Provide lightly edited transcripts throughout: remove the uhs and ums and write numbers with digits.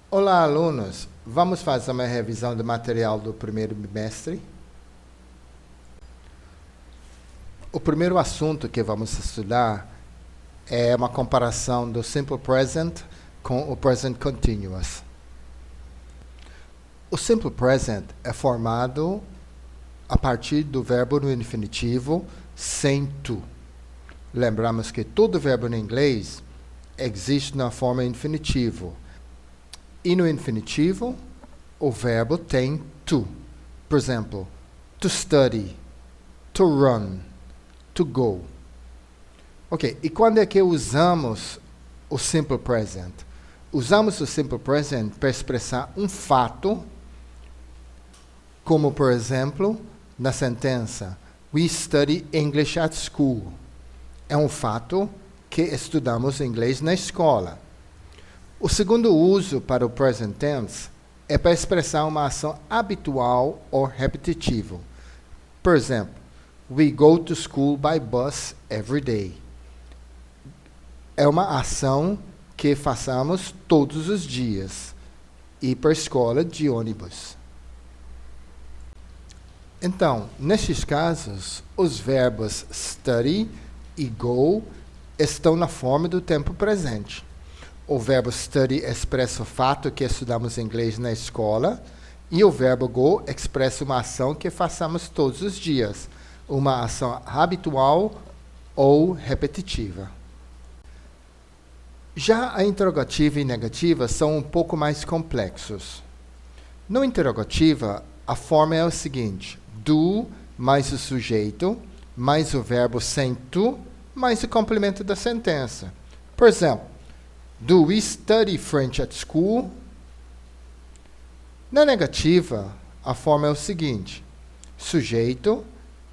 Olá, alunos! Vamos fazer uma revisão do material do primeiro bimestre. O primeiro assunto que vamos estudar é uma comparação do Simple Present com o Present Continuous. O Simple Present é formado a partir do verbo no infinitivo sem to. Lembramos que todo verbo no inglês existe na forma infinitivo. E no infinitivo, o verbo tem to. Por exemplo, to study, to run, to go. Ok, e quando é que usamos o Simple Present? Usamos o Simple Present para expressar um fato, como, por exemplo, na sentença, We study English at school. É um fato que estudamos inglês na escola. O segundo uso para o present tense é para expressar uma ação habitual ou repetitiva. Por exemplo, we go to school by bus every day. É uma ação que façamos todos os dias. Ir para a escola de ônibus. Então, nestes casos, os verbos study e go estão na forma do tempo presente. O verbo study expressa o fato que estudamos inglês na escola e o verbo go expressa uma ação que façamos todos os dias, uma ação habitual ou repetitiva. Já a interrogativa e negativa são um pouco mais complexos. No interrogativa, a forma é o seguinte: do mais o sujeito, mais o verbo sem to, mais o complemento da sentença. Por exemplo, do we study French at school? Na negativa, a forma é o seguinte: sujeito,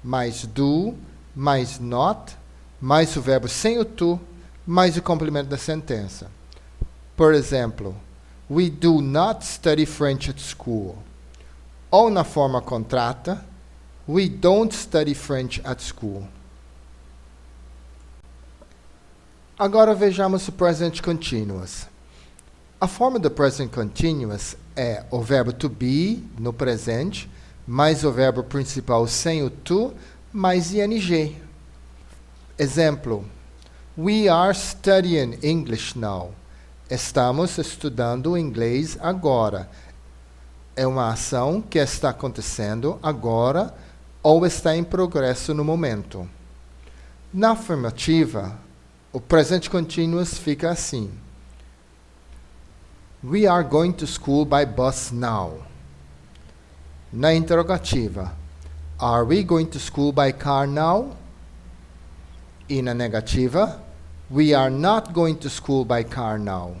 mais do, mais not, mais o verbo sem o to, mais o complemento da sentença. Por exemplo, we do not study French at school. Ou na forma contrata, we don't study French at school. Agora vejamos o present continuous. A forma do present continuous é o verbo to be, no presente, mais o verbo principal sem o to, mais ing. Exemplo, we are studying English now. Estamos estudando inglês agora. É uma ação que está acontecendo agora ou está em progresso no momento. Na afirmativa, o present continuous fica assim. We are going to school by bus now. Na interrogativa, are we going to school by car now? E na negativa, we are not going to school by car now.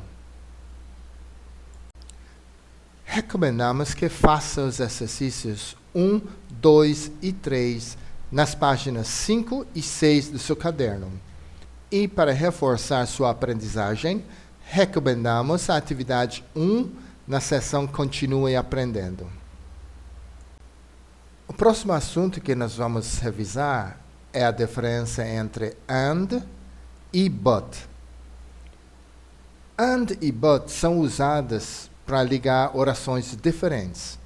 Recomendamos que faça os exercícios 1, 2 e 3 nas páginas 5 e 6 do seu caderno. E para reforçar sua aprendizagem, recomendamos a atividade 1 na seção Continue Aprendendo. O próximo assunto que nós vamos revisar é a diferença entre and e but. And e but são usadas para ligar orações diferentes.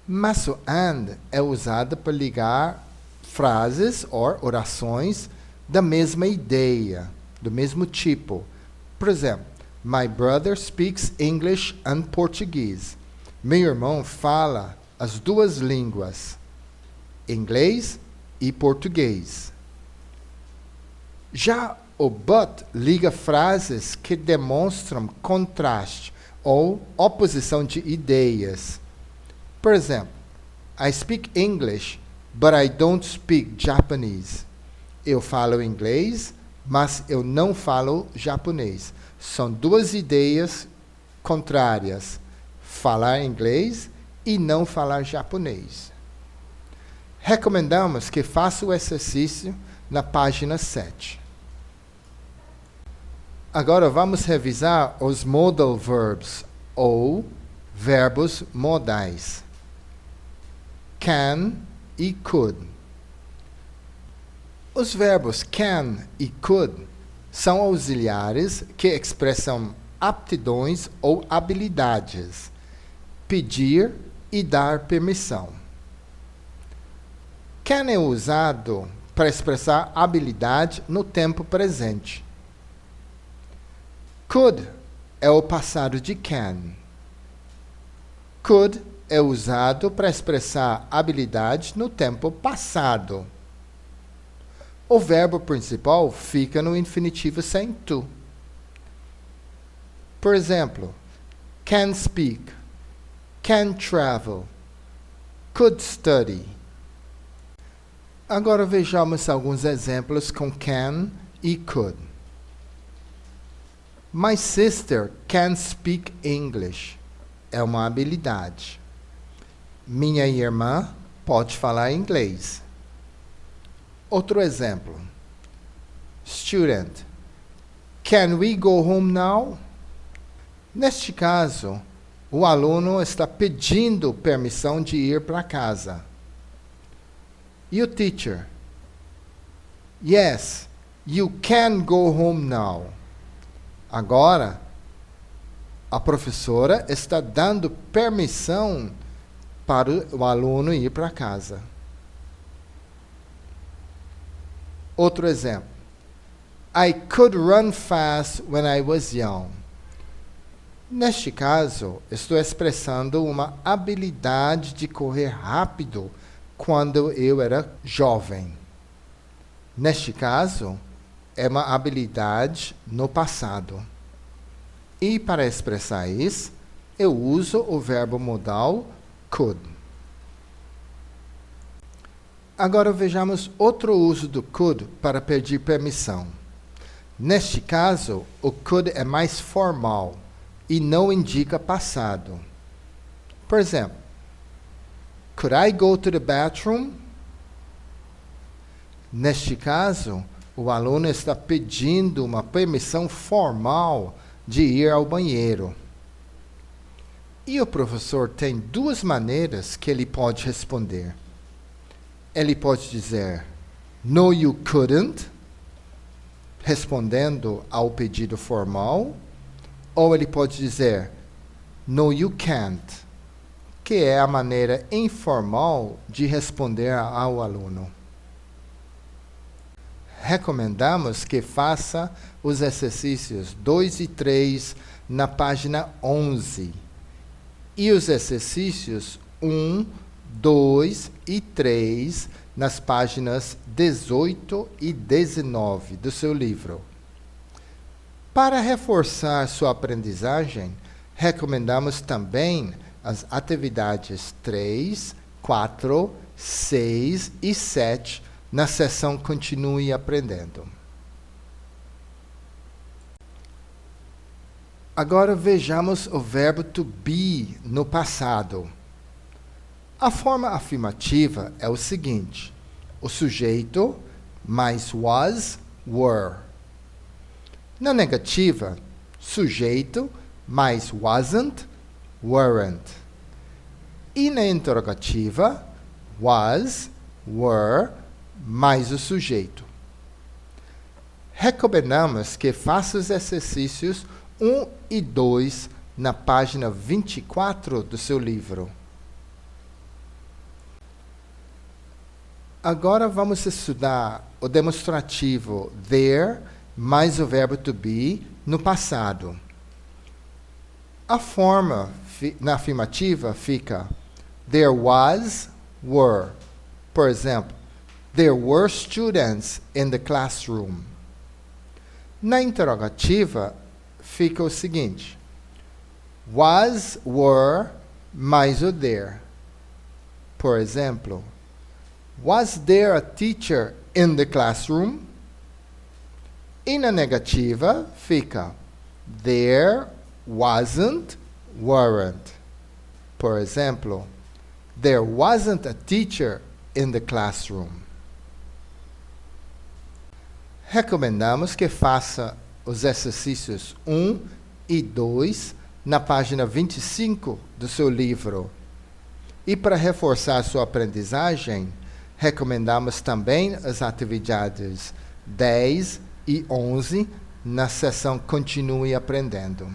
Mas o and é usado para ligar frases ou orações da mesma ideia, do mesmo tipo. Por exemplo, my brother speaks English and Portuguese. Meu irmão fala as duas línguas, inglês e português. Já o but liga frases que demonstram contraste ou oposição de ideias. Por exemplo, I speak English, but I don't speak Japanese. Eu falo inglês, mas eu não falo japonês. São duas ideias contrárias. Falar inglês e não falar japonês. Recomendamos que faça o exercício na página 7. Agora vamos revisar os modal verbs, ou verbos modais. can e could. Os verbos can e could são auxiliares que expressam aptidões ou habilidades, pedir e dar permissão. Can é usado para expressar habilidade no tempo presente. Could é o passado de can. Could é usado para expressar habilidade no tempo passado. O verbo principal fica no infinitivo sem to. Por exemplo, can speak, can travel, could study. Agora vejamos alguns exemplos com can e could. My sister can speak English. É uma habilidade. Minha irmã pode falar inglês. Outro exemplo. Student. Can we go home now? Neste caso, o aluno está pedindo permissão de ir para casa. E o teacher? Yes, you can go home now. Agora, a professora está dando permissão para o aluno ir para casa. Outro exemplo. I could run fast when I was young. Neste caso, estou expressando uma habilidade de correr rápido quando eu era jovem. Neste caso, é uma habilidade no passado. E para expressar isso, eu uso o verbo modal could. Agora vejamos outro uso do could para pedir permissão. Neste caso, o could é mais formal e não indica passado. Por exemplo, could I go to the bathroom? Neste caso, o aluno está pedindo uma permissão formal de ir ao banheiro. E o professor tem duas maneiras que ele pode responder. Ele pode dizer, no, you couldn't, respondendo ao pedido formal, ou ele pode dizer, no, you can't, que é a maneira informal de responder ao aluno. Recomendamos que faça os exercícios 2 e 3 na página 11 e os exercícios 1, 2 e 3 nas páginas 18 e 19 do seu livro. Para reforçar sua aprendizagem, recomendamos também as atividades 3, 4, 6 e 7 na seção Continue Aprendendo. Agora vejamos o verbo to be no passado. A forma afirmativa é o seguinte: o sujeito mais was, were. Na negativa, sujeito mais wasn't, weren't. E na interrogativa, was, were, mais o sujeito. Recomendamos que faça os exercícios 1 e 2 na página 24 do seu livro. Agora vamos estudar o demonstrativo there mais o verbo to be no passado. A forma na afirmativa fica there was, were. Por exemplo, there were students in the classroom. Na interrogativa fica o seguinte: was, were, mais o there. Por exemplo, was there a teacher in the classroom? E na negativa fica there wasn't, weren't. Por exemplo, there wasn't a teacher in the classroom. Recomendamos que faça os exercícios 1 e 2 na página 25 do seu livro. E para reforçar a sua aprendizagem, recomendamos também as atividades 10 e 11 na seção Continue Aprendendo.